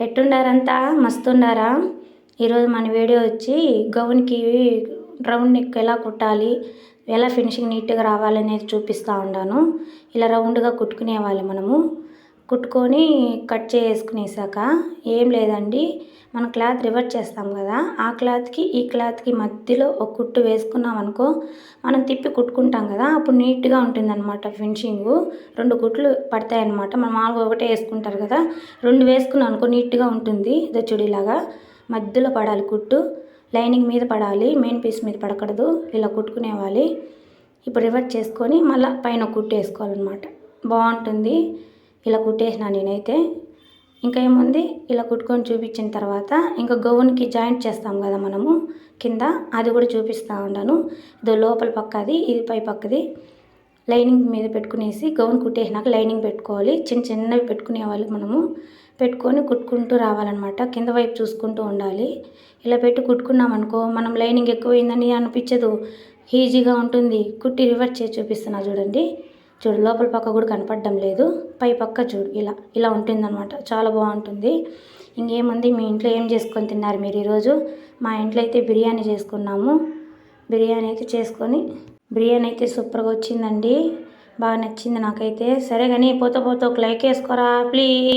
ఎట్టుండారంతా మస్తుండారా? ఈరోజు మన వీడియో వచ్చి గౌన్కి రౌండ్ నెక్ ఎలా కుట్టాలి, ఎలా ఫినిషింగ్ నీట్గా రావాలనేది చూపిస్తూ ఉన్నాను. ఇలా రౌండ్గా కుట్టుకునేవాలి మనము. కుట్టుకొని కట్ చేసుకునేసాక ఏం లేదండి, మనం క్లాత్ రివర్స్ చేస్తాం కదా, ఆ క్లాత్కి ఈ క్లాత్కి మధ్యలో ఒక కుట్టు వేసుకున్నాం అనుకో, మనం తిప్పి కుట్టుకుంటాం కదా, అప్పుడు నీట్గా ఉంటుందన్నమాట ఫినిషింగు. 2 కుట్లు పడతాయన్నమాట. మనం మామూలుగా ఒకటే వేసుకుంటారు కదా, 2 వేసుకున్నాం అనుకో నీట్గా ఉంటుంది. ఇదో చుడీలాగా మధ్యలో పడాలి కుట్టు, లైనింగ్ మీద పడాలి, మెయిన్ పీస్ మీద పడకూడదు. ఇలా కుట్టుకునేవాలి. ఇప్పుడు రివర్స్ చేసుకొని మళ్ళీ పైన కుట్టు వేసుకోవాలన్నమాట. బాగుంటుంది. ఇలా కుట్టేసిన నేనైతే. ఇంకా ఏముంది, ఇలా కుట్టుకొని చూపించిన తర్వాత ఇంకా గౌన్కి జాయింట్ చేస్తాం కదా మనము కింద, అది కూడా చూపిస్తూ ఉన్నాను. ఇదో లోపల పక్క అది, ఇది పై పక్కది. లైనింగ్ మీద పెట్టుకునేసి గౌన్ కుట్టేసినాక లైనింగ్ పెట్టుకోవాలి. చిన్న చిన్నవి పెట్టుకునేవాళ్ళు మనము. పెట్టుకొని కుట్టుకుంటూ రావాలన్నమాట. కింద వైపు చూసుకుంటూ ఉండాలి. ఇలా పెట్టి కుట్టుకున్నాం అనుకో, మనం లైనింగ్ ఎక్కువైందని అనిపించదు, ఈజీగా ఉంటుంది. కుట్టి రివర్స్ చేసి చూపిస్తున్నా చూడండి. చూడు, లోపల పక్క కూడా కనపడడం లేదు, పై పక్క చూడు ఇలా ఇలా ఉంటుందన్నమాట. చాలా బాగుంటుంది. ఇంకేముంది, మీ ఇంట్లో ఏం చేసుకొని తిన్నారు మీరు ఈరోజు? మా ఇంట్లో అయితే బిర్యానీ చేసుకున్నాము. బిర్యానీ అయితే సూపర్గా వచ్చిందండి. బాగా నచ్చింది నాకైతే. సరే కానీ పోతా పోతా ఒక లైక్ వేసుకోరా ప్లీజ్.